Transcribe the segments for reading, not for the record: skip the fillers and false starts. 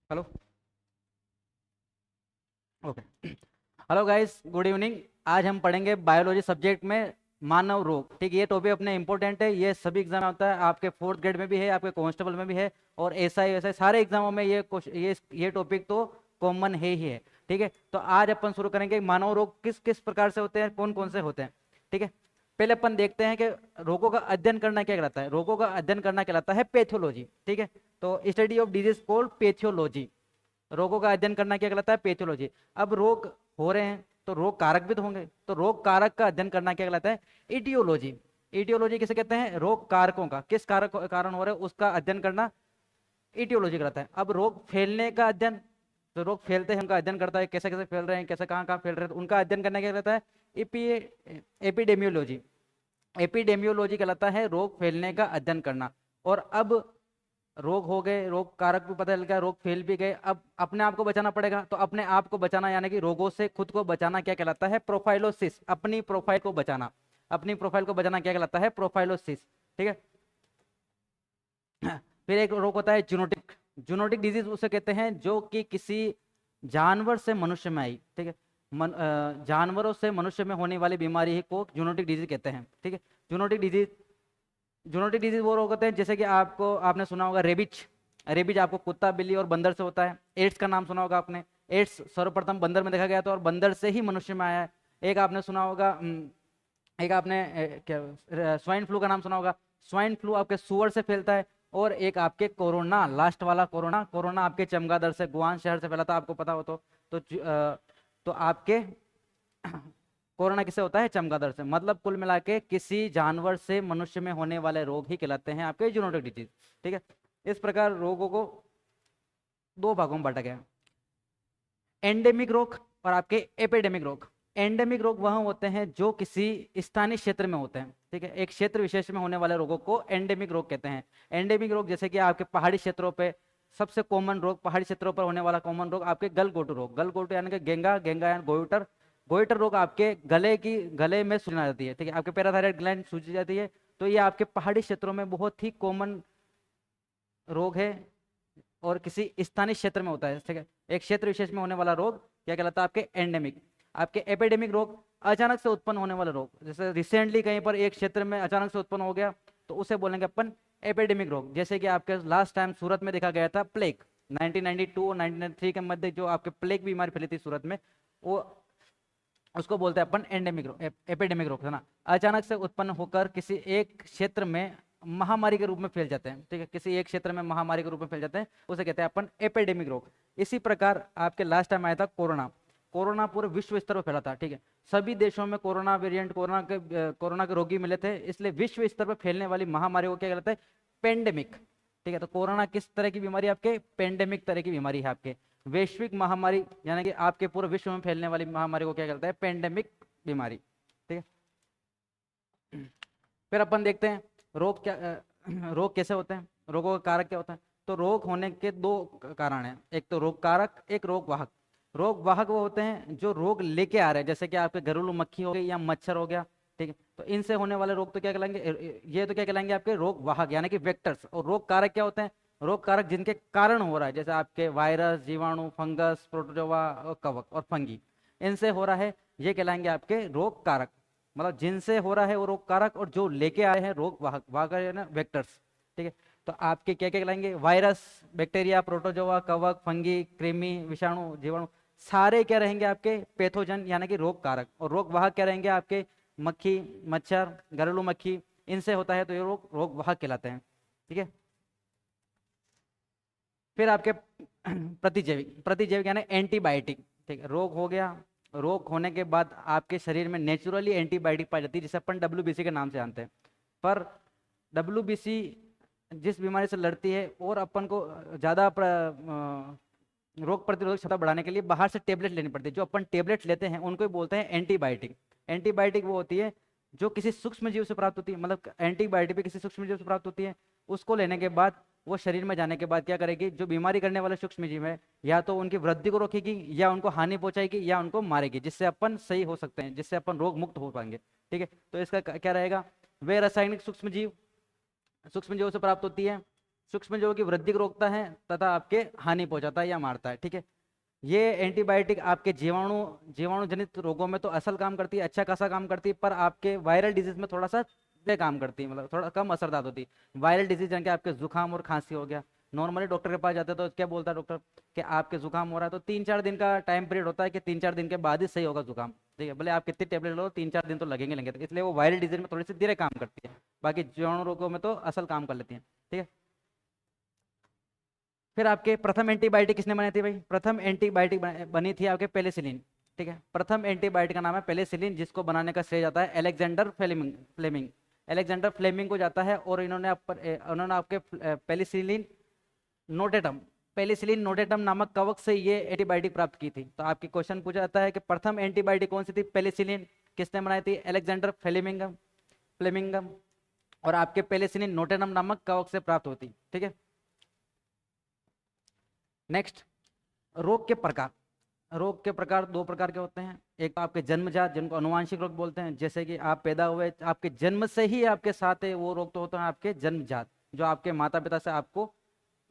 Hello. Okay. Hello guys, good evening. आज हम पढ़ेंगे बायोलॉजी सब्जेक्ट में मानव रोग। ठीक है, ये टॉपिक अपने इंपॉर्टेंट है, ये सभी एग्जाम में होता है, आपके फोर्थ ग्रेड में भी है, आपके कांस्टेबल में भी है, और ऐसा सारे एग्जामों में ये टॉपिक तो कॉमन है ही है। ठीक है, तो आज अपन शुरू करेंगे मानव रोग किस किस प्रकार से होते हैं, कौन कौन से होते हैं। ठीक है, पहले अपन देखते हैं कि रोगों का अध्ययन करना क्या कहलाता है। रोगों का अध्ययन करना कहलाता है पैथोलॉजी। ठीक है, तो study of disease called pathology. रोगों का अध्ययन करना क्या कहलाता है, पैथोलॉजी। अब रोग हो रहे हैं तो रोग कारक भी तो होंगे, तो रोग कारक का अध्ययन करना क्या कहलाता है, इटियोलॉजी। इटियोलॉजी किसे कहते हैं, रोग कारकों का, किस कारक कारण हो रहे हैं उसका अध्ययन करना इटियोलॉजी कहलाता है। अब रोग फैलने का अध्ययन, जो रोग फैलते हैं उनका अध्ययन करता है, कैसे कैसे फैल रहे हैं, कैसे कहाँ कहाँ फैल रहे हैं, तो उनका अध्ययन करना क्या कहलाता है, एपिडेमियोलॉजी। एपिडेमियोलॉजी कहलाता है रोग फैलने का अध्ययन करना। और अब रोग हो गए, रोग कारक भी पता चल गया, रोग फैल भी गए, अब अपने आप को बचाना पड़ेगा। तो अपने आप को बचाना यानी कि रोगों से खुद को बचाना क्या कहलाता है, प्रोफाइलोसिस। अपनी प्रोफाइल को बचाना, अपनी प्रोफाइल को बचाना क्या कहलाता है, प्रोफाइलोसिस। ठीक है। फिर एक रोग होता है जूनोटिक। जूनोटिक डिजीज उसे कहते हैं जो कि किसी जानवर से मनुष्य में आई। ठीक है, जानवरों से मनुष्य में होने वाली बीमारी को जूनोटिक डिजीज कहते हैं। ठीक है, जूनोटिक डिजीज, जूनोटिक डिजीज वो रोग होते हैं जैसे कि आपने सुना होगा रेबिच। रेबिच आपको कुत्ता, बिल्ली और बंदर से होता है। एड्स का नाम सुना होगा आपने। एड्स सर्वप्रथम बंदर में देखा गया था और बंदर से ही मनुष्य में आया है। एक आपने सुना होगा एक आपने क्या स्वाइन फ्लू का नाम सुना होगा। स्वाइन फ्लू आपके सुअर से फैलता है। और एक आपके कोरोना, लास्ट वाला कोरोना, कोरोना आपके चमगादड़ से, गुआन शहर से फैला था, आपको पता हो तो आपके कोरोना किससे होता है, चमगादड़ से। मतलब कुल मिला के किसी जानवर से मनुष्य में होने वाले रोग ही कहलाते हैं आपके जूनोटिक डिजीज। ठीक है, इस प्रकार रोगों को दो भागों में बांटा गया, एंडेमिक रोग और आपके एपिडेमिक रोग। एंडेमिक रोग वह होते हैं जो किसी स्थानीय क्षेत्र में होते हैं। ठीक है, एक क्षेत्र विशेष में होने वाले रोगों को एंडेमिक रोग कहते हैं। एंडेमिक रोग जैसे कि आपके पहाड़ी क्षेत्रों पे सबसे कॉमन रोग, पहाड़ी क्षेत्रों पर होने वाला कॉमन रोग आपके गलघोटू रोग। गलघोटू यानी कि गेंगा, गेंगा यानी गोइटर। गोइटर रोग आपके गले में सूजन आ जाती है। ठीक है, आपके पैराथायरॉइड ग्लैंड सूज जाती है। तो ये आपके पहाड़ी क्षेत्रों में बहुत ही कॉमन रोग है और किसी स्थानीय क्षेत्र में होता है। ठीक है, एक क्षेत्र विशेष में होने वाला रोग क्या कहलाता है, आपके एंडेमिक। आपके एपिडेमिक रोग अचानक से उत्पन्न होने वाला रोग, जैसे रिसेंटली कहीं पर एक क्षेत्र में अचानक से उत्पन्न हो गया तो उसे बोलेंगे अपन एपिडेमिक रोग। जैसे कि आपके लास्ट टाइम सूरत में देखा गया था प्लेग, 1992 और 1993 के मध्य जो आपके प्लेग बीमारी फैली थी सूरत में, वो उसको बोलते हैं अपन एंडेमिक रोग, एपिडेमिक रोग, है ना। अचानक से उत्पन्न होकर किसी एक क्षेत्र में महामारी के रूप में फैल जाते हैं। ठीक है, किसी एक क्षेत्र में महामारी के रूप में फैल जाते हैं, उसे कहते हैं अपन एपिडेमिक रोग। इसी प्रकार आपके लास्ट टाइम आया था कोरोना। कोरोना पूरे विश्व स्तर पर फैला था। ठीक है, सभी देशों में कोरोना वेरिएंट, कोरोना के रोगी मिले थे, इसलिए विश्व स्तर पर फैलने वाली महामारी को क्या कहलाता है, पेंडेमिक। ठीक है, तो कोरोना किस तरह की बीमारी है, आपके पेंडेमिक तरह की बीमारी है, आपके वैश्विक महामारी यानी कि आपके पूरे विश्व में फैलने वाली महामारी को क्या कहता है, पेंडेमिक बीमारी। ठीक है, फिर अपन देखते हैं रोग क्या रोग कैसे होते हैं, रोगों का कारक क्या होता है। तो रोग होने के दो कारण हैं, एक तो रोग कारक, एक रोग वाहक। रोग वाहक वो होते हैं जो रोग लेके आ रहे हैं, जैसे कि आपके घरेलू मक्खी हो गई या मच्छर हो गया। ठीक है, तो इनसे होने वाले रोग तो क्या कहलाएंगे, ये तो क्या कहलाएंगे आपके रोग वाहक यानी कि वेक्टर्स। और रोग कारक क्या होते हैं, रोग कारक जिनके कारण हो रहा है, जैसे आपके वायरस, जीवाणु, फंगस, प्रोटोजोआ और कवक और फंगी, इनसे हो रहा है, ये कहलाएंगे आपके रोग कारक। मतलब जिनसे हो रहा है वो रोग कारक, और जो लेके आए हैं रोग वाहक, वाहक है ना वेक्टर्स। ठीक है, तो आपके क्या क्या कहलाएंगे, वायरस, बैक्टीरिया, प्रोटोजोआ, कवक, फंगी, कृमि, विषाणु, जीवाणु, सारे क्या रहेंगे आपके पैथोजन यानी कि रोग कारक। और रोग वाहक क्या रहेंगे आपके मक्खी, मच्छर, घरेलू मक्खी, इनसे होता है तो ये रोग रोग वाहक कहलाते हैं। ठीक है, फिर आपके प्रतिजैविक, प्रतिजैविक यानी एंटीबायोटिक। ठीक है, रोग हो गया, रोग होने के बाद आपके शरीर में नेचुरली एंटीबायोटिक पाई जाती है जिसे अपन डब्ल्यूबीसी के नाम से जानते हैं। पर डब्ल्यूबीसी जिस बीमारी से लड़ती है और अपन को ज़्यादा रोग प्रतिरोधक क्षमता बढ़ाने के लिए बाहर से टेबलेट लेनी पड़ती है, जो अपन टेबलेट लेते हैं उनको ही बोलते हैं एंटीबायोटिक। एंटीबायोटिक वो होती है जो किसी सूक्ष्म जीव से प्राप्त होती है, मतलब एंटीबायोटिक भी किसी सूक्ष्म जीव से प्राप्त होती है। उसको लेने के बाद वो शरीर में जाने के बाद क्या करेगी, जो बीमारी करने वाले सूक्ष्म जीव है, या तो उनकी वृद्धि को रोकेगी या उनको हानि पहुंचाएगी या उनको मारेगी, जिससे अपन सही हो सकते हैं, जिससे अपन रोग मुक्त हो पाएंगे। ठीक है, तो इसका क्या रहेगा, वे रासायनिक सूक्ष्म जीव, सूक्ष्म जीवों से प्राप्त होती है। सूक्ष्म जीवों की वृद्धि को रोकता है तथा आपके हानि पहुंचाता है या मारता है। ठीक है, ये एंटीबायोटिक आपके जीवाणु जीवाणु जनित रोगों में तो असल काम करती है, अच्छा खासा काम करती है, पर आपके वायरल डिजीज में थोड़ा सा दे काम करती है, मतलब थोड़ा कम असरदार होती है। वायरल डिजीज यानी कि आपके जुकाम और खांसी हो गया, नॉर्मली डॉक्टर के पास जाते हैं तो क्या बोलता है डॉक्टर कि आपके जुकाम हो रहा है, तो 3-4 दिन का टाइम पीरियड होता है कि 3-4 दिन के बाद ही सही होगा जुकाम। ठीक है, भले आप कितनी टेबलेट लो 3-4 दिन तो लगेंगे, तो इसलिए वो वायरल डिजीज में थोड़ी सी धीरे काम करती है, बाकी जीवाणु रोगों में तो असल काम कर लेती है। ठीक है, फिर आपके प्रथम एंटीबायोटिक किसने बनाई थी भाई? प्रथम एंटीबायोटिक बनी थी आपके पेनिसिलिन। ठीक है, प्रथम एंटीबायोटिक का नाम है पेनिसिलिन, जिसको बनाने का श्रेय जाता है Alexander Fleming Fleming Alexander Fleming को जाता है। और उन्होंने आपके पेनिसिलिन नोटेटम पेनिसिलिन नोटेटम नामक कवक से ये एंटीबायोटिक प्राप्त की थी। तो आपकी क्वेश्चन पूछा जाता है कि प्रथम एंटीबायोटिक कौन सी थी? पेनिसिलिन। किसने बनाई थी? अलेक्जेंडर फ्लेमिंगम। और आपके पेनिसिलिन नोटेटम नामक कवक से प्राप्त होती। ठीक है, नेक्स्ट, रोग के प्रकार। रोग के प्रकार दो प्रकार के होते हैं। एक तो आपके जन्मजात, जिनको अनुवांशिक रोग बोलते हैं, जैसे कि आप पैदा हुए आपके जन्म से ही आपके साथ है, वो रोग तो होते हैं आपके जन्मजात, जो आपके माता पिता से आपको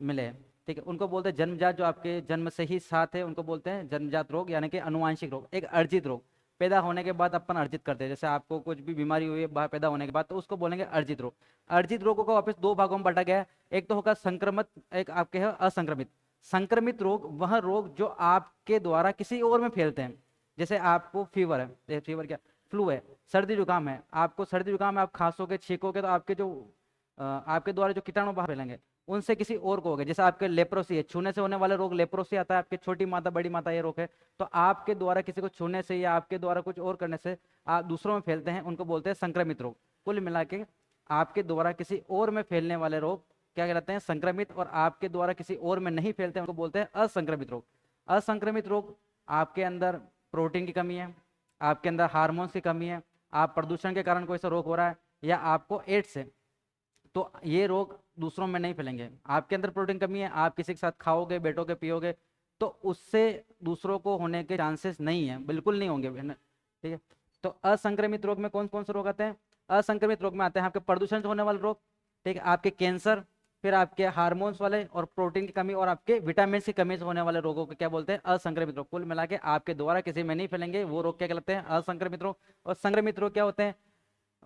मिले हैं। ठीक है, उनको बोलते हैं जन्मजात। जो आपके जन्म से ही साथ है उनको बोलते हैं जन्मजात रोग, यानी कि अनुवांशिक रोग। एक अर्जित रोग, पैदा होने के बाद अपन अर्जित करते हैं, जैसे आपको कुछ भी बीमारी हुई है पैदा होने के बाद, तो उसको बोलेंगे अर्जित रोग। अर्जित रोगों को वापस दो भागों में बांटा गया है। एक तो होगा संक्रमित, एक आपके है असंक्रमित। संक्रमित रोग वह रोग जो आपके द्वारा किसी और में फैलते हैं। जैसे आपको फीवर है, फीवर क्या, फ्लू है, सर्दी जुकाम है, आपको सर्दी जुकाम है, आप खांसोगे छींकोगे तो आपके जो आपके द्वारा जो कीटाणु बाहर फैलेंगे उनसे किसी और को होगा। जैसे आपके लेप्रोसी है, छूने से होने वाले रोग लेप्रोसी आता है, आपके छोटी माता बड़ी माता ये रोग है। तो आपके द्वारा किसी को छूने से या आपके द्वारा कुछ और करने से आप दूसरों में फैलते हैं, उनको बोलते हैं संक्रमित रोग। कुल मिला के आपके द्वारा किसी और में फैलने वाले रोग क्या कहलाते हैं? संक्रमित। और आपके द्वारा किसी और में नहीं फैलते हैं उनको बोलते हैं असंक्रमित रोग। असंक्रमित रोग आपके अंदर प्रोटीन की कमी है, आपके अंदर हार्मोन्स की कमी है, आप प्रदूषण के कारण कोई सा रोग हो रहा है, या आपको एड्स है, तो ये रोग दूसरों में नहीं फैलेंगे। आपके अंदर प्रोटीन कमी है, आप किसी के साथ खाओगे बैठोगे पियोगे तो उससे दूसरों को होने के चांसेस नहीं है, बिल्कुल नहीं होंगे। ठीक है, तो असंक्रमित रोग में कौन कौन से रोग आते हैं? असंक्रमित रोग में आते हैं आपके प्रदूषण से होने वाले रोग, ठीक है, आपके कैंसर, फिर आपके हार्मोन्स वाले और प्रोटीन की कमी और आपके विटामिन की कमी से होने वाले रोगों को क्या बोलते हैं? असंक्रमित रोग। कुल मिला के आपके द्वारा किसी में नहीं फैलेंगे, वो रोग क्या कहलाते हैं? असंक्रमित रोग। और संक्रमित रोग क्या होते हैं?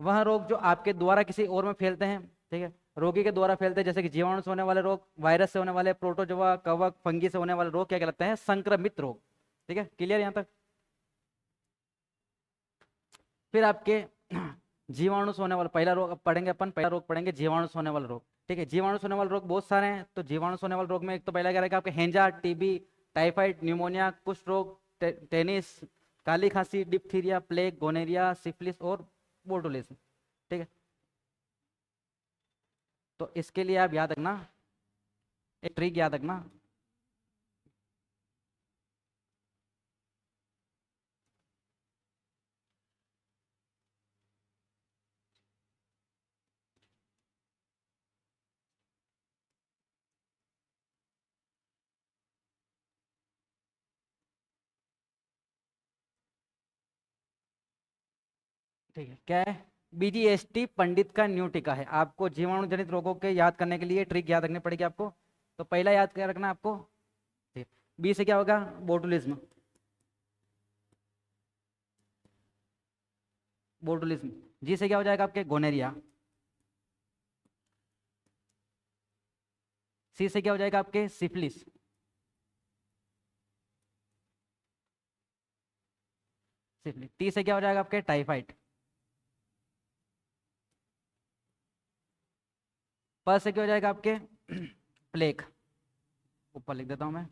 वह रोग जो आपके द्वारा किसी और में फैलते हैं। ठीक है, रोगी के द्वारा फैलते हैं, जैसे कि जीवाणु से होने वाले रोग, वायरस से होने वाले, प्रोटोजोआ कवक फंगी से होने वाले रोग क्या कहलाते हैं? संक्रमित रोग। ठीक है, क्लियर यहाँ तक? फिर आपके जीवाणु से होने वाला पहला रोग अब पढ़ेंगे अपन, पहला रोग पढ़ेंगे जीवाणु से होने वाला रोग। ठीक है, जीवाणु से होने वाले रोग बहुत सारे हैं। तो जीवाणु से होने वाले रोग में एक तो पहला क्या रहेगा आपके हेंजा, टीबी, टाइफाइड, न्यूमोनिया, कुष्ठ रोग, टेनिस, काली खांसी, डिप्थीरिया, प्लेग, गोनेरिया, सिफिलिस और बोटुलिज्म। ठीक है, तो इसके लिए आप याद रखना, एक ट्रिक याद रखना। ठीक है, क्या है? बीजीएसटी पंडित का न्यू टीका है। आपको जीवाणु जनित रोगों के याद करने के लिए ट्रिक याद रखनी पड़ेगी आपको। तो पहला याद क्या रखना आपको? ठीक, बी से क्या होगा? बोटुलिज्म। बोटुलिज्म। जी से क्या हो जाएगा आपके? गोनेरिया। सी से क्या हो जाएगा आपके? सिफिलिस। सिफिलिस। टी से क्या हो जाएगा आपके? टाइफाइड। प से क्या हो जाएगा आपके? प्लेग। ऊपर लिख देता हूं मैं।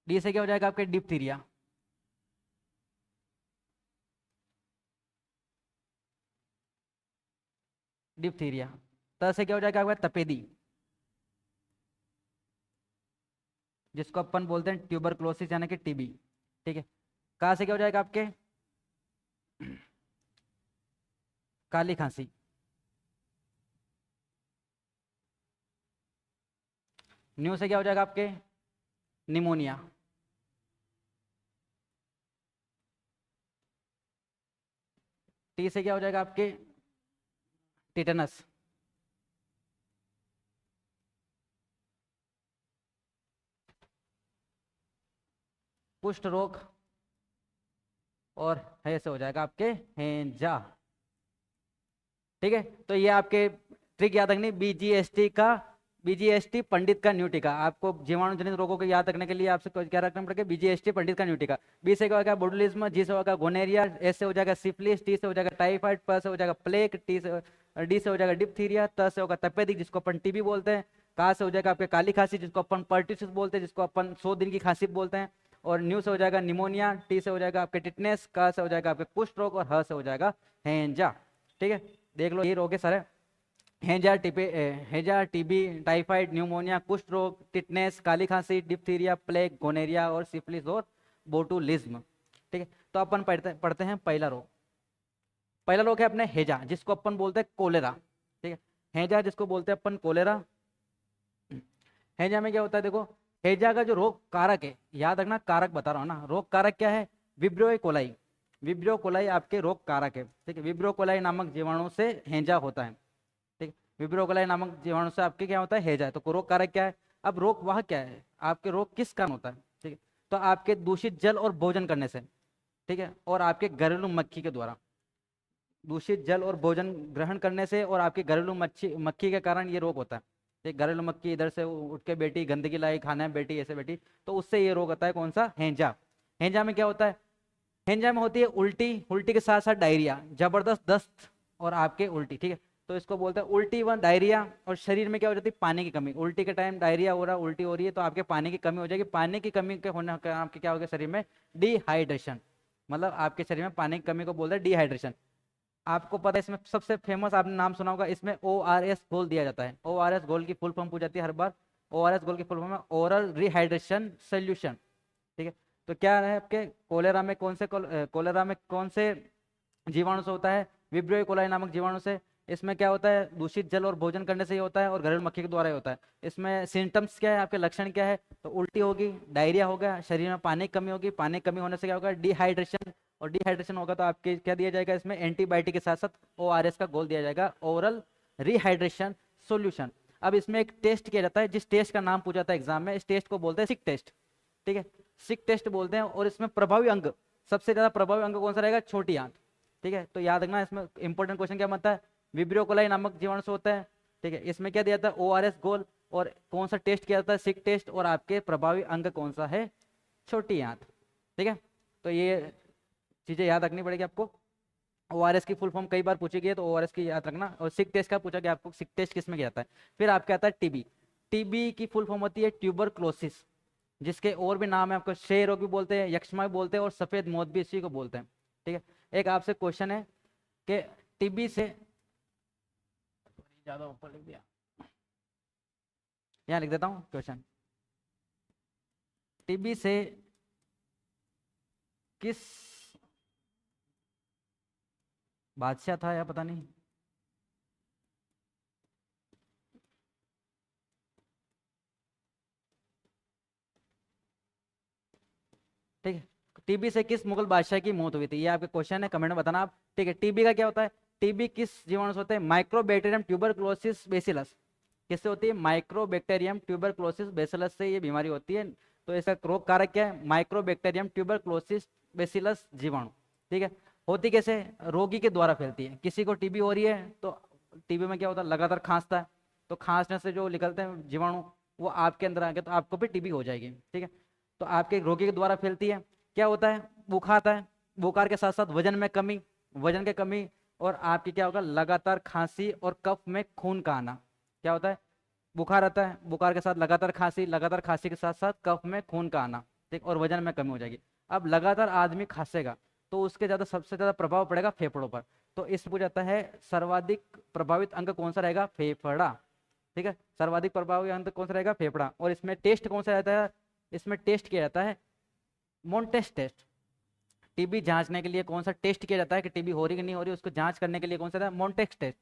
डी से क्या हो जाएगा आपके? डिप्थीरिया। डिप्थीरिया। त से क्या हो जाएगा आपका? तपेदी, जिसको अपन बोलते हैं ट्यूबरक्लोसिस यानी कि टीबी। ठीक है, का से क्या हो जाएगा आपके? काली खांसी। न्यू से क्या हो जाएगा आपके? निमोनिया। टी से क्या हो जाएगा आपके? टिटेनस, कुष्ठ रोग, और ऐसे हो जाएगा आपके हेंजा। ठीक है, तो ये आपके ट्रिक याद रखनी, बीजीएसटी का, बीजीएसटी पंडित का न्यू टीका। आपको जीवाणु जनित रोगों को याद रखने के लिए आपसे क्या रखना पड़ेगा, बीजीएसटी पंडित का न्यू टीका। बी से क्या होगा बोटुलिज्म, जी से होगा गोनेरिया, एस से हो जाएगा सिफिलिस, टी से हो जाएगा टाइफाइड, प से हो जाएगा प्लेग, डी से हो जाएगा डिप्थीरिया, त से होगा तपेदिक जिसको अपन टीबी बोलते हैं, का से हो जाएगा आपके काली खांसी जिसको अपन पर्टिसिस बोलते हैं, जिसको अपन 100 दिन की खांसी बोलते हैं, और न्यू से हो जाएगा निमोनिया, टी से हो जाएगा आपके टिटनेस, का से हो जाएगा आपके कुष्ठ रोग, और ह से हो जाएगा हेंजा। ठीक है, देख लो ये रोग है सारे, हेजा, टीबी, टाइफाइड, न्यूमोनिया, कुष्ठ रोग, टिटनेस, काली खांसी, डिप्थीरिया, प्लेग, गोनेरिया और सिफिलिस और बोटुलिज्म। ठीक है, तो अपन पढ़ते हैं पहला रोग। पहला रोग है अपने हेजा जिसको अपन बोलते हैं कोलेरा। ठीक है, हेजा जिसको बोलते हैं अपन कोलेरा। हेजा में क्या होता है देखो, हेजा का जो रोग कारक है, याद रखना कारक बता रहा हूँ ना, रोग कारक क्या है, विब्रियो कोलाई। विब्रियो कोलाई आपके रोग कारक है। ठीक है, विब्रियो कोलाई नामक जीवाणु से हेजा होता है। ठीक, विब्रियो कोलाई नामक जीवाणु से आपके क्या होता है हेजा। तो रोग कारक क्या है, अब रोग वह क्या है, आपके रोग किस कारण होता है। ठीक है, तो आपके दूषित जल और भोजन करने से, ठीक है, और आपके घरेलू मक्खी के द्वारा, दूषित जल और भोजन ग्रहण करने से और आपके घरेलू मक्खी के कारण ये रोग होता है। एक घरेलू मक्खी इधर से उठ के बेटी गंदगी लाई खाना है बेटी ऐसे बेटी, तो उससे ये रोग होता है कौन सा, हेंजा। हेंजा में क्या होता है, हेंजा में होती है उल्टी, उल्टी के साथ साथ डायरिया, जबरदस्त दस्त और आपके उल्टी। ठीक है, तो इसको बोलते हैं उल्टी व डायरिया, और शरीर में क्या हो जाती है पानी की कमी। उल्टी के टाइम डायरिया हो रहा है, उल्टी हो रही है, तो आपके पानी की कमी हो जाएगी। पानी की कमी के होने के आपके क्या होगा शरीर में, डिहाइड्रेशन, मतलब आपके शरीर में पानी की कमी को बोलते हैं डिहाइड्रेशन। आपको पता है इसमें सबसे फेमस आपने नाम सुना होगा, इसमें ORS घोल दिया जाता है। ORS घोल की फुल फॉर्म पूछ जाती है हर बार। ORS घोल की फुल फॉर्म है ओरल रिहाइड्रेशन सोल्यूशन। ठीक है, तो क्या है आपके कोलेरा में कौन से कोलेरा में कौन से जीवाणु से होता है, विब्रियो कोलाई नामक जीवाणु से। इसमें क्या होता है, दूषित जल और भोजन करने से ही होता है और घरेलू मक्खी के द्वारा ही होता है। इसमें सिम्टम्स क्या है, आपके लक्षण क्या है, तो उल्टी होगी, डायरिया होगा, शरीर में पानी की कमी होगी, पानी की कमी होने से क्या होगा डिहाइड्रेशन, और डिहाइड्रेशन होगा तो आपके क्या दिया जाएगा इसमें एंटीबायोटिक के साथ साथ ORS का घोल दिया जाएगा, ओरल रिहाइड्रेशन सोल्यूशन। अब इसमें एक टेस्ट किया जाता है, जिस टेस्ट का नाम पूछा था एग्जाम में, इस टेस्ट को बोलते हैं सिक टेस्ट। ठीक है, सिक टेस्ट बोलते हैं, और इसमें प्रभावी अंग, सबसे ज्यादा प्रभावी अंग कौन सा रहेगा, छोटी आंत। ठीक है, तो याद रखना इसमें इंपॉर्टेंट क्वेश्चन क्या बनता है, विब्रियो कोलाई नामक जीवाणु से होता है। ठीक है, इसमें क्या दिया था ORS घोल, और कौन सा टेस्ट किया जाता है, सिक टेस्ट, और आपके प्रभावी अंग कौन सा है, छोटी आंत। ठीक है, तो ये चीजें याद रखनी पड़ेगी आपको। ORS की फुल फॉर्म कई बार पूछी गई है, तो ORS की याद रखना, और सिक टेस्ट का पूछा गया आपको, सिक टेस्ट किस में किया जाता है। फिर आपके आता है टीबी। टीबी की फुल फॉर्म होती है ट्यूबरक्लोसिस, जिसके और भी नाम है, आपको क्षय रोग भी बोलते हैं, यक्ष्मा भी बोलते हैं, और सफेद मौत भी इसी को बोलते हैं। ठीक है, एक आपसे क्वेश्चन है कि टीबी से, ज्यादा ऊपर लिख दिया, यहाँ लिख देता हूँ क्वेश्चन, टीबी से किस बादशाह था या पता नहीं, ठीक है, टीबी से किस मुगल बादशाह की मौत हुई थी, ये आपके क्वेश्चन है, कमेंट में बताना आप। ठीक है, टीबी का क्या होता है, टीबी किस जीवाणु से होता है, माइक्रोबैक्टीरियम ट्यूबरक्लोसिस बेसिलस। किससे होती है, माइक्रोबैक्टीरियम ट्यूबरक्लोसिस बेसिलस से ये बीमारी होती है। तो इसका रोग कारक क्या है, माइक्रोबैक्टीरियम ट्यूबरक्लोसिस बेसिलस जीवाणु। ठीक है, होती कैसे, रोगी के द्वारा फैलती है। किसी को टीबी हो रही है तो टीबी में क्या होता है, लगातार खांसता है, तो खांसने से जो निकलते हैं जीवाणु वो आपके अंदर आ गए, तो आपको भी टीबी हो जाएगी। ठीक है, तो आपके रोगी के द्वारा फैलती है। क्या होता है, बुखार आता है, बुखार के साथ साथ वजन में कमी, वजन की कमी, और आपकी क्या होगा लगातार खांसी और कफ में खून का आना। क्या होता है, बुखार आता है, बुखार के साथ लगातार खांसी, लगातार खांसी के साथ साथ कफ में खून का आना, ठीक, और वजन में कमी हो जाएगी। अब लगातार आदमी खांसेगा तो उसके ज्यादा सबसे ज्यादा प्रभाव पड़ेगा फेफड़ों पर। तो इस पूछा जाता है सर्वाधिक प्रभावित अंग कौन सा रहेगा, फेफड़ा। ठीक है, सर्वाधिक प्रभावी अंग कौन सा रहेगा, फेफड़ा। और इसमें टेस्ट कौन सा रहता है, इसमें टेस्ट किया जाता है मोन्टेस टेस्ट। टीबी जांचने के लिए कौन सा टेस्ट किया जाता है कि टीबी हो रही कि नहीं हो रही, उसको जांच करने के लिए कौन सा था, मोन्टेक्स टेस्ट।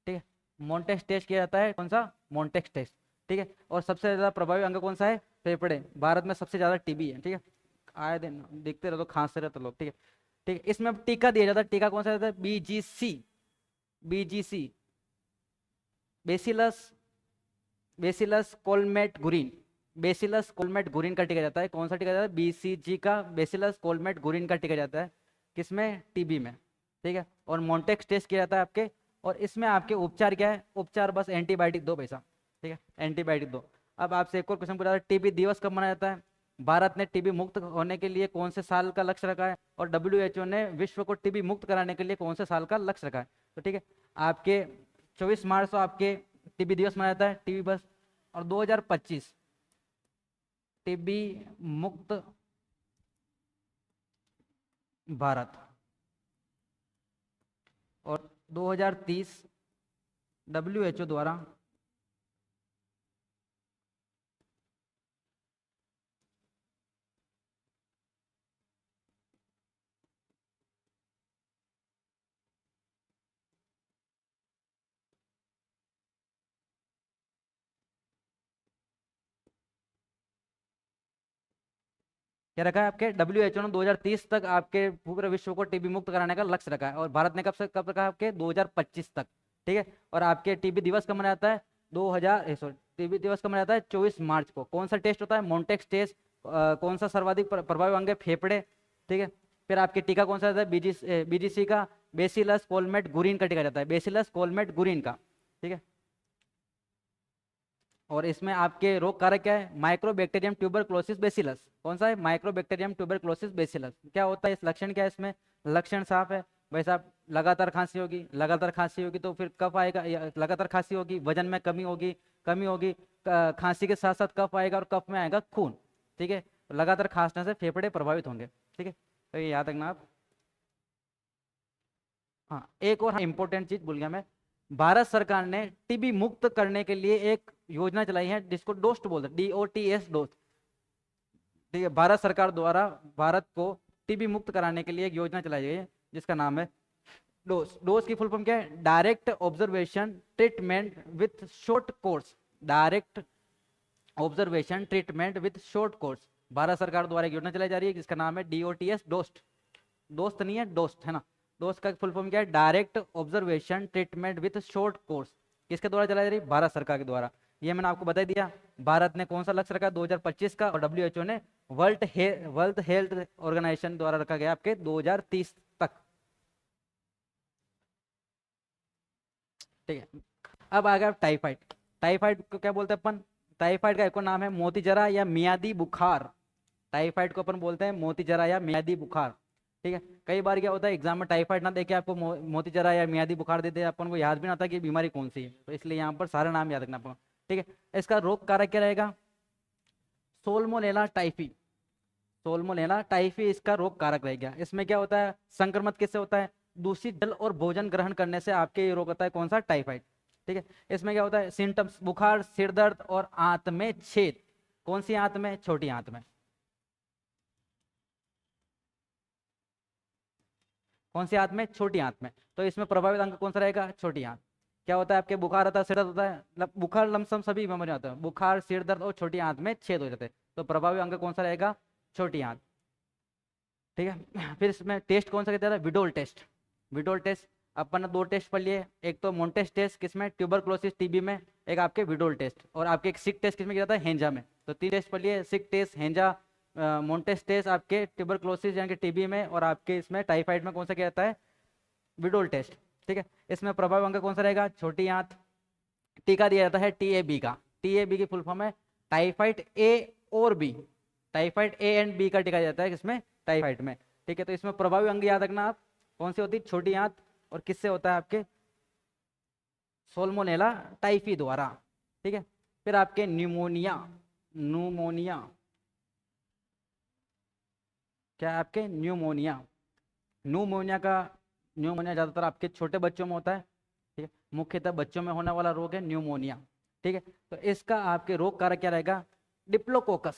ठीक है, मोन्टेक्स टेस्ट किया जाता है, कौन सा, मोन्टेक्स टेस्ट। ठीक है, और सबसे ज्यादा प्रभावी अंग कौन सा है, फेफड़े। भारत में सबसे ज्यादा टीबी है। ठीक है, आए दिन देखते रहो तो खांसते रहते लोग। ठीक है, ठीक है, इसमें अब टीका दिया जाता है, टीका कौन सा रहता है, BGC। BGC bacillus bacillus Calmette Guerin, bacillus Calmette Guerin का टीका जाता है। कौन सा टीका जाता है? बीसीजी का बेसिलस कोलमेटगुरिन का टीका जाता है। किसमें? टीबी में, ठीक है। और मॉन्टेक्स टेस्ट किया जाता है आपके। और इसमें आपके उपचार क्या है? उपचार बस एंटीबायोटिक दो पैसा, ठीक है, एंटीबायोटिक दो। अब आपसे एक और क्वेश्चन पूछा, टीबी दिवस कब मनाया जाता है? भारत ने टीबी मुक्त होने के लिए कौन से साल का लक्ष्य रखा है? और डब्ल्यूएचओ ने विश्व को टीबी मुक्त कराने के लिए कौन से साल का लक्ष्य रखा है? तो ठीक है, आपके 24 मार्च को आपके टीबी दिवस मनाया जाता है, टीबी बस। और 2025 टीबी मुक्त भारत। और 2030 डब्ल्यूएचओ द्वारा क्या रखा है आपके? डब्ल्यूएचओ ने 2030 तक आपके पूरे विश्व को टीबी मुक्त कराने का लक्ष्य रखा है। और भारत ने कब से कब रखा है आपके? 2025 तक, ठीक है। और आपके टीबी दिवस कब मनाया जाता है? 2000 सॉरी, टीबी दिवस कब मनाया जाता है? 24 मार्च को। कौन सा टेस्ट होता है? Mantoux test. कौन सा सर्वाधिक प्रभावी अंग है? फेफड़े, ठीक है। फिर आपके टीका कौन सा जाता है? बीजीसी का बेसिलस कोलमेट गुरिन का टीका जाता है, बेसिलस कोलमेट गुरिन का, ठीक है। और इसमें आपके रोग कारक क्या है? Mycobacterium tuberculosis bacillus. कौन सा है? Mycobacterium tuberculosis bacillus. क्या होता है? इस लक्षण क्या है इसमें? लक्षण साफ है भाई साहब। लगातार खांसी होगी, लगातार खांसी होगी तो फिर कफ आएगा, लगातार खांसी होगी, वजन में कमी होगी, कमी होगी, खांसी के साथ साथ कफ आएगा और कफ में आएगा खून, ठीक है। लगातार खांसने से फेफड़े प्रभावित होंगे, ठीक है। तो ये याद रखना आप। हाँ, एक और इंपॉर्टेंट चीज भूल गया मैं। भारत सरकार ने टीबी मुक्त करने के लिए एक योजना चलाई है जिसको डोस्ट बोलते हैं, DOTS, डोस्ट, ठीक है। भारत सरकार द्वारा भारत को टीबी मुक्त कराने के लिए एक योजना चलाई गई है जिसका नाम है डोस। डोस की फुल फॉर्म क्या है? Direct observation treatment with short course, direct observation treatment with short course. Bharat सरकार द्वारा एक योजना चलाई जा रही है जिसका नाम है DOTS, डोस्ट। दोस्त नहीं है, डोस्ट है ना। दोस्त का फुल फॉर्म क्या है? Direct observation treatment with short course. किसके द्वारा चलाई जा रही है? भारत सरकार के द्वारा। ये मैंने आपको बता दिया। भारत ने कौन सा लक्ष्य रखा? 2025 का। और डब्ल्यूएचओ ने वर्ल्ड हेल्थ ऑर्गेनाइजेशन द्वारा रखा गया आपके 2030 तक, ठीक है। अब आ गया टाइफाइड। टाइफाइड को क्या बोलते हैं अपन? टाइफाइड का एक और नाम है मोतीजरा या मियादी बुखार। टाइफाइड को अपन बोलते हैं मोतीजरा या मियादी बुखार, ठीक है। कई बार क्या होता है एग्जाम में टाइफाइड ना देके आपको मोतीजरा या मियादी बुखार देते हैं, अपन को याद भी ना आता कि बीमारी कौन सी है। तो इसलिए यहाँ पर सारा नाम याद रखना आपको, ठीक है। इसका रोग कारक क्या रहेगा? सोल्मोनेला टाइफी। सोल्मोनेला टाइफी इसका रोग कारक रहेगा। इसमें क्या होता है? संक्रमण किससे होता है? दूषित जल और भोजन ग्रहण करने से आपके ये रोग होता है। कौन सा? टाइफाइड, ठीक है। इसमें क्या होता है? सिम्टम्स बुखार, सिर दर्द और आंत में छेद। कौन सी आंत में? छोटी आंत में। कौन सी आंत में? छोटी आंत में। तो इसमें प्रभावित अंग कौन सा रहेगा? छोटी आंत। क्या होता है आपके? बुखार आता है, सिर दर्द होता है, बुखार लमसम सभी बीमारी होता है, बुखार, सिर दर्द और छोटी आंत में छेद हो जाते हैं। तो प्रभावी अंग कौन सा रहेगा? छोटी आंत, ठीक है। फिर इसमें टेस्ट कौन सा किया जाता है? विडोल टेस्ट। विडोल टेस्ट अपन ने दो टेस्ट पढ़ लिए, एक तो मोन्टेस टेस्ट किसमें? ट्यूबरक्लोसिस टीबी में, एक आपके विडोल टेस्ट। और आपके एक सिक टेस्ट किसमें किया जाता है? हेंजा में। तो तीन टेस्ट पढ़ लिए, सिक टेस्ट, हेंजा, मोन्टेस टेस्ट आपके ट्यूबरक्लोसिस यानी कि टीबी में, और आपके इसमें टाइफाइड में कौन सा किया जाता है? विडोल टेस्ट, ठीक है। इसमें प्रभावी अंग कौन सा रहेगा? छोटी आंत। टीका दिया जाता है TAB का। TAB की फुल फॉर्म है टाइफाइड A और B। Typhoid A and B का टीका दिया जाता है किसमें? टाइफाइड में, ठीक है। तो इसमें प्रभावी अंग याद रखना आप। कौन सी होती है? छोटी आंत। और किससे होता है आपके? सोल्मोनेला टाइफी द्वारा, ठीक है। फिर आपके न्यूमोनिया। न्यूमोनिया क्या है आपके? न्यूमोनिया। न्यूमोनिया का न्यूमोनिया ज्यादातर आपके छोटे बच्चों में होता है, ठीक है। मुख्यतः बच्चों में होने वाला रोग है न्यूमोनिया, ठीक है। तो इसका आपके रोग कारक क्या रहेगा? डिप्लोकोकस,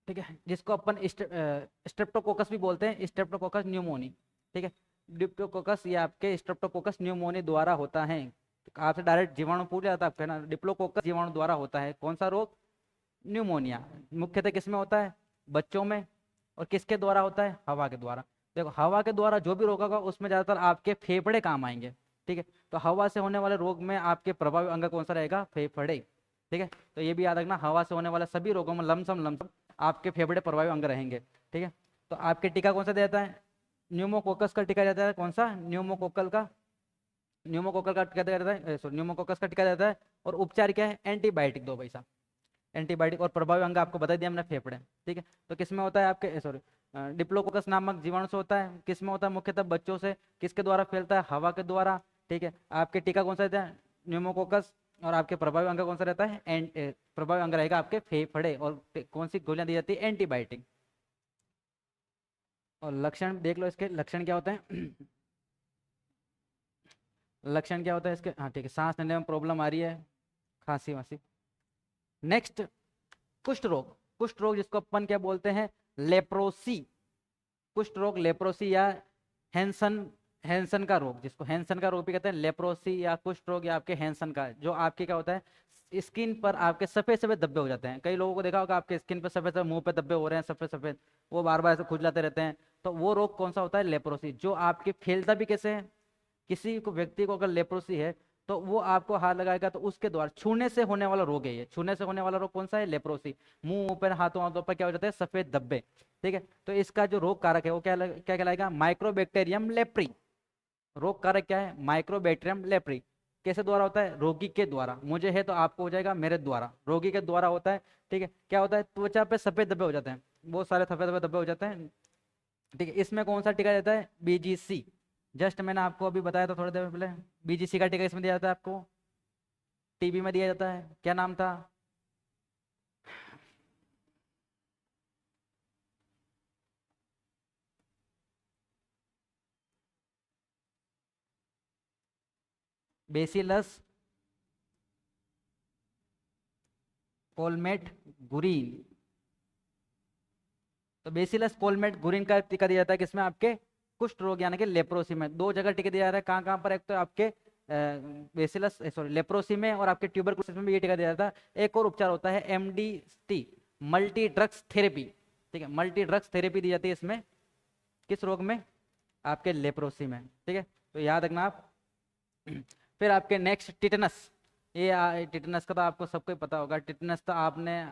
ठीक है, जिसको अपन स्ट्रेप्टोकोकस भी बोलते हैं, स्ट्रेप्टोकोकस न्यूमोनी, ठीक है। डिप्लोकोकस ये आपके स्ट्रेप्टोकोकस न्यूमोनी द्वारा होता है। आपसे डायरेक्ट जीवाणु पूछ जाता है आपका ना, डिप्लोकोकस जीवाणु द्वारा होता है। कौन सा रोग? न्यूमोनिया। मुख्यतः किसमें होता है? बच्चों में। और किसके द्वारा होता है? हवा के द्वारा। देखो हवा के द्वारा जो भी रोग होगा उसमें ज्यादातर आपके फेफड़े काम आएंगे, ठीक है। तो हवा से होने वाले रोग में आपके प्रभावी अंग कौन सा रहेगा? फेफड़े। ठीक है, तो ये भी याद रखना, हवा से होने वाले सभी रोगों में लमसम आपके फेफड़े प्रभावी अंग रहेंगे। ठीक है, तो आपके टीका कौन सा देता है? न्यूमोकोकस का टीका देता है। कौन सा? न्यूमोकोकल का टीका देता है, सॉरी न्यूमोकोकस का टीका देता है। और उपचार क्या है? एंटीबायोटिक दो भाई साहब, एंटीबायोटिक। और प्रभावी अंग आपको बता दिया हमने, फेफड़े। ठीक है, तो किसमें होता है आपके, सॉरी डिप्लोकोकस नामक जीवाणु से होता है। किसमें होता है? मुख्यतः बच्चों से। किसके द्वारा फैलता है? हवा के द्वारा। ठीक है, आपके टीका कौन सा रहता है? न्यूमोकोकस। और आपके प्रभावी अंग कौन सा रहता है? प्रभावी अंग रहेगा आपके फेफड़े। और कौन सी गोलियां दी जाती है? एंटीबायोटिक। और लक्षण देख लो, इसके लक्षण क्या होते हैं? लक्षण क्या होता है इसके? हाँ ठीक है, सांस लेने में प्रॉब्लम आ रही है, खांसी वांसी। नेक्स्ट, कुष्ठ रोग। कुष्ठ रोग जिसको अपन क्या बोलते हैं? लेप्रोसी। कुष्ठ रोग, लेप्रोसी या हैंसन, हैंसन का रोग, जिसको हैंसन का रोग भी कहते हैं। लेप्रोसी या कुष्ठ रोग या आपके हैंसन का, जो आपके क्या होता है, स्किन पर आपके सफेद सफेद धब्बे हो जाते हैं। कई लोगों को देखा होगा आपके स्किन पर सफेद सफेद, मुंह पे धब्बे हो रहे हैं सफेद सफेद, वो बार बार ऐसे खुजलाते रहते हैं। तो वो रोग कौन सा होता है? लेप्रोसी। जो आपके फैलता भी कैसे है? किसी को व्यक्ति को अगर लेप्रोसी है तो वो आपको हाथ लगाएगा तो उसके द्वारा छूने से होने वाला रोग है ये। छूने से होने वाला रोग कौन सा है? लेप्रोसी। मुंह पर, हाथों हाथों पर क्या हो जाता है? सफेद धब्बे। ठीक है, तो इसका जो रोग कारक है वो क्या क्या कहलाएगा? Mycobacterium leprae. रोग कारक क्या है? Mycobacterium leprae. कैसे द्वारा होता है? रोगी के द्वारा। मुझे है तो आपको हो जाएगा मेरे द्वारा, रोगी के द्वारा होता है। ठीक है, क्या होता है? त्वचा पे सफेद धब्बे हो जाते हैं, बहुत सारे सफेद सफेद धब्बे हो जाते हैं। ठीक है, इसमें कौन सा टीका देता है? बीजीसी। जस्ट मैंने आपको अभी बताया था थोड़ी देर पहले, बीजीसी का टीका इसमें दिया जाता है आपको। टीबी में दिया जाता है, क्या नाम था? Bacillus Calmette गुरीन। तो बेसिलस कोलमेट गुरीन का टीका दिया जाता है किसमें? आपके कुष्ठ रोग यानी कि लेप्रोसी में। दो जगह टीका दिया जाता है, कहाँ कहाँ पर? एक तो आपके बेसिलस, सॉरी लेप्रोसी में, और आपके ट्यूबरकुलोसिस में भी ये टीका दिया जाता है। एक और उपचार होता है एमडीटी, मल्टी ड्रग्स थेरेपी। ठीक है, मल्टी ड्रग्स थेरेपी दी जाती है इसमें। किस रोग में? आपके लेप्रोसी में। ठीक है, तो याद रखना आप। फिर आपके नेक्स्ट टिटनस। ये टिटनस का तो आपको सबको ही पता होगा। टिटनस तो आपने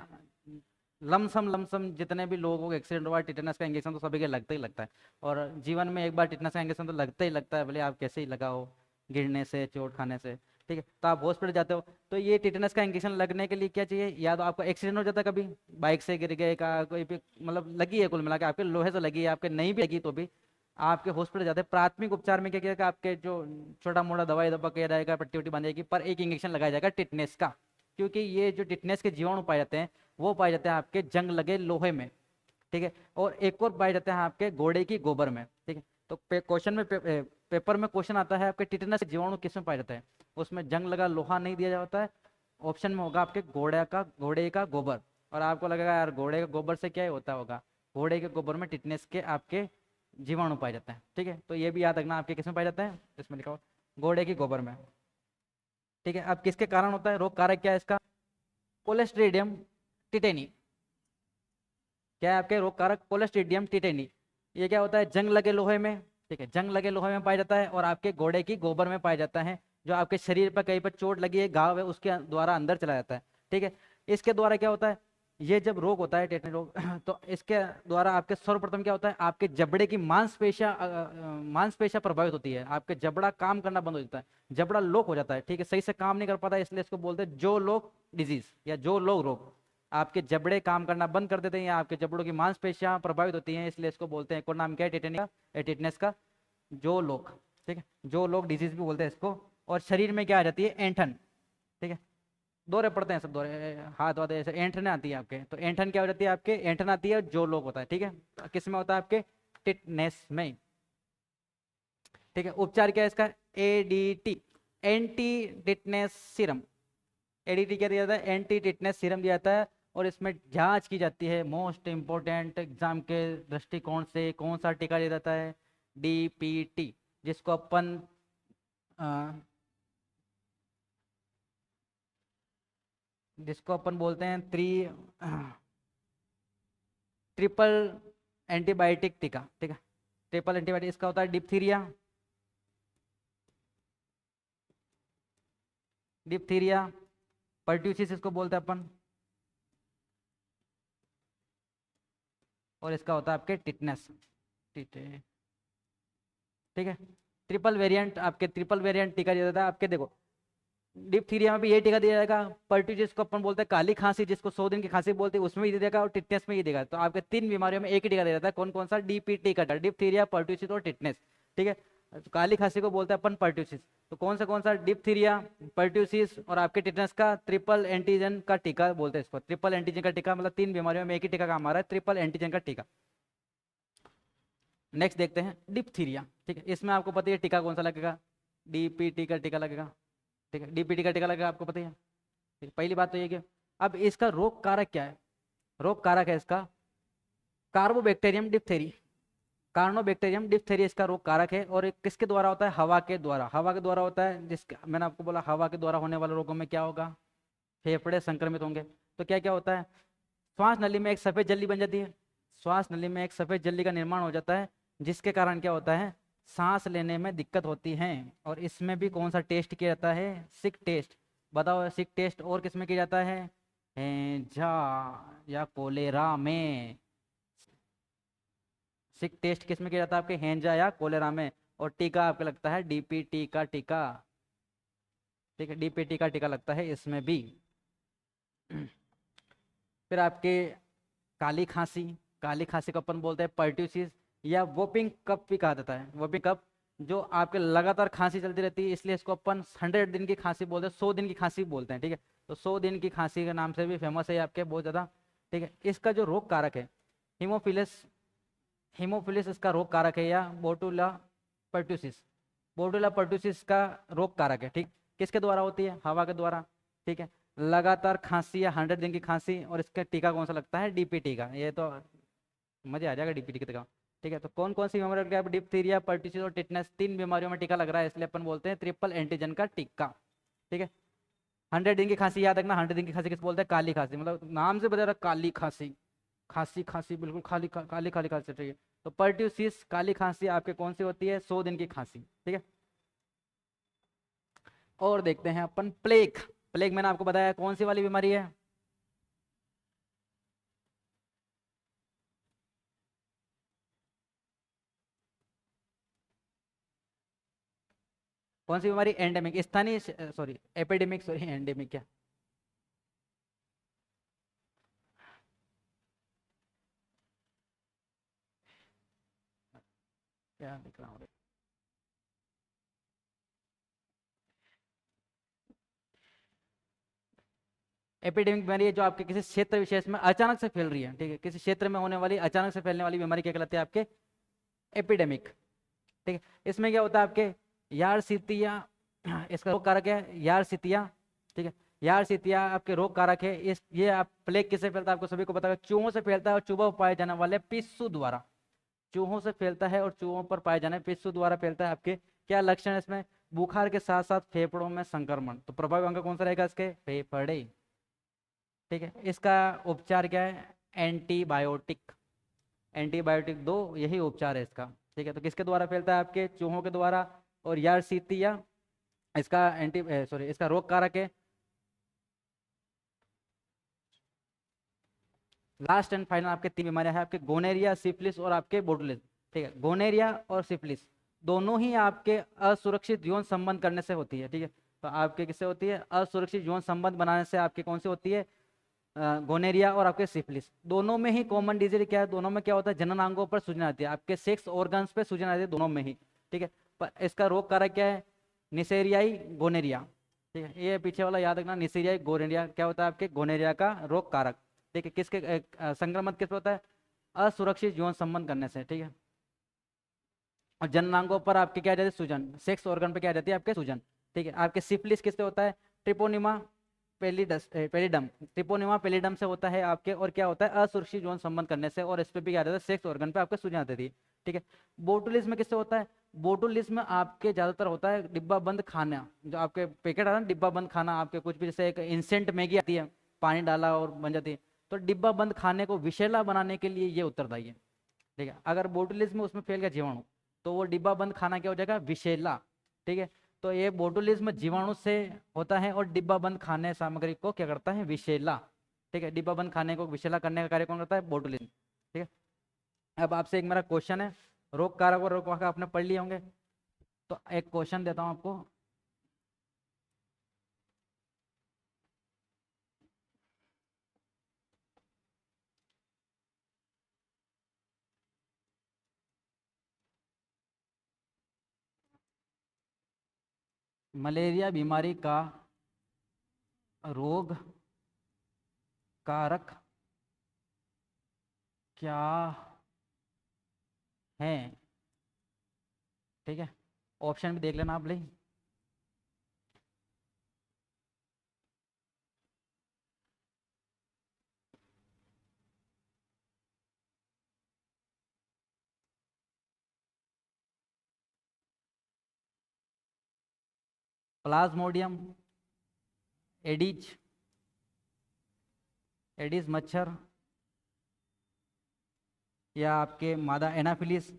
लमसम लमसम जितने भी लोगों को एक्सीडेंट हुआ, टिटनस का इंजेक्शन तो सभी के लगता ही लगता है। और जीवन में एक बार टिटनस का इंजेक्शन तो लगता ही लगता है, भले आप कैसे ही लगाओ, गिरने से, चोट खाने से। ठीक है, तो आप हॉस्पिटल जाते हो तो ये टिटनस का इंजेक्शन लगने के लिए क्या चाहिए? या तो आपको एक्सीडेंट हो जाता है, कभी बाइक से गिर गए का कोई भी, मतलब लगी है, कुल मिला के आपके लोहे से लगी है, आपके नहीं भी लगी तो भी आपके हॉस्पिटल जाते हैं। प्राथमिक उपचार में क्या किया जाएगा? आपके जो छोटा मोटा दवाई दवा किया जाएगा, पट्टी वट्टी बांधी जाएगी, पर एक इंजेक्शन लगाया जाएगा टिटनेस का। क्योंकि ये जो टिटनेस के जीवाणु पाए जाते हैं वो पाए जाते हैं आपके जंग लगे लोहे में। ठीक है, और एक और पाए जाते हैं आपके घोड़े की गोबर में। ठीक है, तो क्वेश्चन में पेपर में क्वेश्चन आता है आपके टिटनेस के जीवाणु किस में पाए जाते हैं? उसमें जंग लगा लोहा नहीं दिया जाता है। ऑप्शन में होगा आपके घोड़े का गोबर। और आपको लगेगा यार घोड़े के गोबर से क्या ही होता होगा? घोड़े के गोबर में टिटनेस के आपके जीवाणु पाए जाते हैं। ठीक है, तो ये भी याद रखना, आपके किस में पाए जाते हैं? इसमें लिखा हुआ घोड़े की गोबर में। ठीक है, अब किसके कारण होता है? रोग कारक क्या है इसका? Clostridium tetani. क्या है आपके रोग कारक? Clostridium tetani. ये क्या होता है? जंग लगे लोहे में। ठीक है, जंग लगे लोहे में पाया जाता है, और आपके घोड़े की गोबर में पाया जाता है। जो आपके शरीर पर कहीं पर चोट लगी है, घाव है, उसके द्वारा अंदर चला जाता है। ठीक है, इसके द्वारा क्या होता है? ये जब रोग होता है टेटनी रोग तो इसके द्वारा आपके सर्वप्रथम क्या होता है? आपके जबड़े की मांसपेशियां प्रभावित होती है। आपके जबड़ा काम करना बंद हो जाता है, जबड़ा लॉक हो जाता है। ठीक है, सही से काम नहीं कर पाता, इसलिए इसको बोलते हैं जो लॉक डिजीज या जो लॉक रोग। आपके जबड़े काम करना बंद कर देते हैं, या आपके जबड़ों की मांसपेशियां प्रभावित होती हैं, इसलिए इसको बोलते हैं। एक और नाम क्या है टिटेनस का? जो लोग। ठीक है, जो लोग डिजीज भी बोलते हैं इसको। और शरीर में क्या आ जाती है? ऐंठन। ठीक है, दौरे पड़ते हैं सब, दौरे हाथ वाथ ऐसे ऐंठने आती है आपके, तो ऐंठन क्या हो जाती है आपके? ऐंठन आती है, और जो लोग होता है। ठीक है, तो किस में होता है? आपके टिटनेस में। ठीक है, उपचार क्या है इसका? ADT, anti tetanus serum. ADT क्या दिया जाता है? एंटी टिटनेस सीरम दिया जाता है। और इसमें जांच की जाती है, मोस्ट इंपॉर्टेंट एग्जाम के दृष्टिकोण से कौन सा टीका दिया जाता है? डीपीटी, जिसको अपन बोलते हैं ट्रिपल एंटीबायोटिक टीका। ठीक है, ट्रिपल एंटीबायोटिक इसका होता है डिप्थीरिया, डिप्थीरिया, पर्ट्यूसिस इसको बोलते हैं अपन, और इसका होता है आपके टिटनेस। ठीक है, ट्रिपल वेरिएंट, आपके ट्रिपल वेरिएंट टीका दिया जाता है आपके। देखो डिप्थीरिया में भी ये टीका दिया जाएगा, पर्ट्यूसिस को अपन बोलते हैं काली खांसी, जिसको 100 दिन की खांसी बोलते हैं, उसमें भी दिया जाएगा, और टिटनेस में ये देगा। तो आपके 3 बीमारियों में एक ही टीका दिया जाता है, कौन कौन सा? डीपीटी का, डिप्थीरिया, पर्ट्यूसिस और टिटनेस। ठीक है, तो काली खांसी को बोलते हैं अपन पर्ट्यूसिस। तो कौन सा? डिप्थीरिया, पर्ट्यूसिस और आपके टिटनेस का ट्रिपल एंटीजन का टीका बोलते हैं इसको। ट्रिपल एंटीजन का टीका मतलब 3 बीमारियों में एक ही टीका काम आ रहा है, ट्रिपल एंटीजन का टीका। नेक्स्ट देखते हैं डिप्थीरिया। ठीक है, इसमें आपको पता है टीका कौन सा लगेगा? डीपीटी का टीका लगेगा। ठीक है, डीपीटी का टीका लगेगा, आपको पता ही है। ठीक, पहली बात तो ये कि अब इसका रोग कारक क्या है? रोग कारक है इसका कार्बोबैक्टीरियम डिप्थेरी, कार्नोबैक्टीरियम डिप्थेरी इसका रोग कारक है। और ये किसके द्वारा होता है? हवा के द्वारा, हवा के द्वारा होता है। जिसके मैंने आपको बोला हवा के द्वारा होने वाले रोगों में क्या होगा? फेफड़े संक्रमित होंगे। तो क्या क्या होता है? श्वास नली में एक सफेद झिल्ली बन जाती है, श्वास नली में एक सफेद झिल्ली का निर्माण हो जाता है, जिसके कारण क्या होता है? सांस लेने में दिक्कत होती है। और इसमें भी कौन सा टेस्ट किया जाता है? सिक टेस्ट। बताओ सिक टेस्ट और किस में किया जाता है? हैंजा या कोलेरा में। सिक टेस्ट किस में किया जाता है? आपके हैंजा या कोलेरा में। और टीका आपका लगता है डीपीटी का टीका। ठीक है, डीपीटी का टीका लगता है इसमें भी। फिर आपके काली खांसी, काली खांसी को अपन बोलते हैं पर्ट्यूसिस, या वोपिंग कफ भी कहा जाता है। वोपिंग कफ जो आपके लगातार खांसी चलती रहती है, इसलिए इसको अपन 100 दिन की खांसी बोलते हैं, 100 दिन की खांसी बोलते हैं। ठीक है, तो 100 दिन की खांसी के नाम से भी फेमस है आपके बहुत ज़्यादा। ठीक है, इसका जो रोग कारक है हीमोफिलस, हीमोफिलिस इसका रोग कारक है, या बोटुला पर्ट्यूसिस, बोटुला पर्ट्यूसिस का रोग कारक है। ठीक, किसके द्वारा होती है? हवा के द्वारा। ठीक है, लगातार खांसी या 100 दिन की खांसी। और इसका टीका कौन सा लगता है? डीपीटी का। ये तो मजे आ जाएगा डीपीटी के टीका। ठीक है, तो कौन कौन सी बीमारी है? डिप्थीरिया, पर्ट्यूसिस और टिटनेस, 3 बीमारियों में टीका लग रहा है, इसलिए अपन बोलते हैं ट्रिपल एंटीजन का टीका। ठीक है, 100 दिन की खांसी याद रखना। 100 दिन की खांसी किस बोलते हैं? काली खांसी, मतलब नाम से बता रहा काली खांसी, खांसी खांसी बिल्कुल काली काली खांसी चाहिए। तो पर्ट्यूसिस काली खांसी आपके कौन सी होती है? 100 दिन की खांसी। ठीक है, और देखते हैं अपन प्लेग। प्लेग मैंने आपको बताया कौन सी वाली बीमारी है? कौन सी बीमारी? एंडेमिक, स्थानीय, सॉरी एपिडेमिक, सॉरी एंडेमिक क्या? क्या लिख रहा हूँ? एपिडेमिक बीमारी है जो आपके किसी क्षेत्र विशेष में अचानक से फैल रही है। ठीक है, किसी क्षेत्र में होने वाली अचानक से फैलने वाली बीमारी क्या कहलाती है? आपके एपिडेमिक। ठीक है, इसमें क्या होता है? आपके यारसीतिया, इसका रोग कारक है यारसीतिया। ठीक है, यारसीतिया आपके रोग कारक है। इस ये आप प्लेग किससे फैलता है? आपको सभी को पता है, चूहों से फैलता है, और चूहों पर पाए जाने वाले पिस्सू द्वारा। चूहों से फैलता है और चूहों पर पाए जाने पिस्सू द्वारा फैलता है। आपके क्या लक्षण है इसमें? बुखार के साथ साथ फेफड़ों में संक्रमण। तो प्रभावी अंग कौन सा रहेगा इसके? फेफड़े। ठीक है, इसका उपचार क्या है? एंटीबायोटिक। एंटीबायोटिक दो, यही उपचार है इसका। ठीक है, तो किसके द्वारा फैलता है? आपके चूहों के द्वारा। और यारसीतिया इसका एंटी सॉरी इसका रोग कारक है। लास्ट एंड फाइनल आपके 3 बीमारियां हैं आपके, गोनेरिया, सिफिलिस और आपके बोटुलिस। ठीक है, गोनेरिया और सिफिलिस दोनों ही आपके असुरक्षित यौन संबंध करने से होती है। ठीक है, तो आपके किससे होती है? असुरक्षित यौन संबंध बनाने से आपके कौन सी होती है? गोनेरिया और आपके सिफिलिस। दोनों में ही कॉमन डिजीज क्या है? दोनों में क्या होता है? जननांगों पर सूजन आती है, आपके सेक्स ऑर्गन्स पे सूजन आती है दोनों में ही। ठीक है, पर इसका रोग कारक क्या है? निसेरियाई गोनेरिया। ठीक है, ये पीछे वाला याद रखना, निसेरियाई गोनेरिया क्या होता है? आपके गोनेरिया का रोग कारक। ठीक है, किसके संक्रमण किस पे होता है? असुरक्षित यौन संबंध करने से। ठीक है, और जननांगों पर आपके क्या आ जाती है? सूजन। सेक्स ऑर्गन पे क्या आ जाती है? आपके सूजन। ठीक है, आपके सिफिलिस किससे होता है? ट्रिपोनिमा पेलिडम, ट्रिपोनिमा पेलिडम से होता है आपके। और क्या होता है? असुरक्षित यौन संबंध करने से। और इस पे भी क्या आ जाता है? सेक्स ऑर्गन पे आपके सूजन आती थी। ठीक है, बोटुलिज्म में किससे होता है? बोटुलिज्म में आपके ज्यादातर होता है डिब्बा बंद खाना, जो आपके पैकेट आता है ना, डिब्बा बंद खाना, आपके कुछ भी जैसे एक इंस्टेंट मैगी आती है, पानी डाला और बन जाती है। तो डिब्बा बंद खाने को विषैला बनाने के लिए ये उत्तरदायी है। ठीक है, अगर बोटुलिज्म में उसमें फैल गया जीवाणु, तो वो डिब्बा बंद खाना क्या हो जाएगा? विषैला। ठीक है, तो ये बोटुलिज्म जीवाणु से होता है और डिब्बा बंद खाने सामग्री को क्या करता है, विषैला। ठीक है, डिब्बा बंद खाने को विषैला करने का कार्य कौन करता है, बोटुलिज्म। ठीक है, अब आपसे एक मेरा क्वेश्चन है, रोग कारक और रोग वाहक आपने पढ़ लिए होंगे, तो एक क्वेश्चन देता हूं आपको। मलेरिया बीमारी का रोग कारक क्या है? ठीक है, ऑप्शन भी देख लेना आप ले। प्लाज्मोडियम, एडिज, एडिस मच्छर, या आपके मादा एनाफिलिस,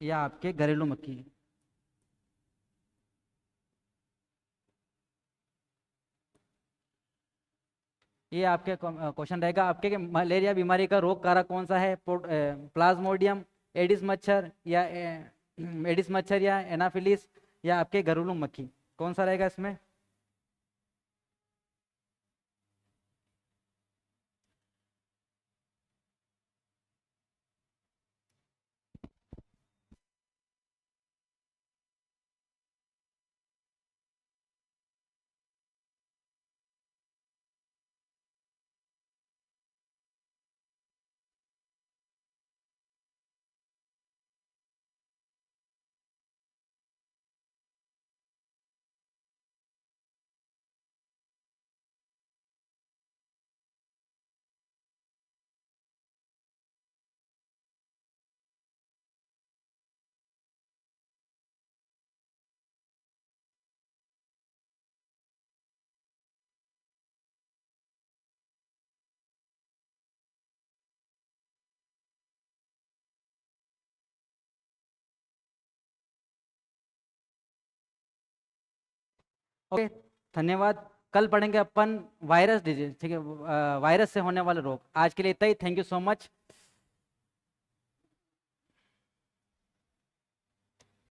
या आपके घरेलू मक्खी। ये आपके क्वेश्चन रहेगा आपके कि मलेरिया बीमारी का रोग कारक कौन सा है, प्लाज्मोडियम, एडिस मच्छर, या एडिस मच्छर, या एनाफिलिस, या आपके घरेलू मक्खी, कौन सा रहेगा इसमें? ओके, धन्यवाद। कल पढ़ेंगे अपन वायरस डिजीज, ठीक है, वायरस से होने वाले रोग। आज के लिए इतना ही, थैंक यू सो मच।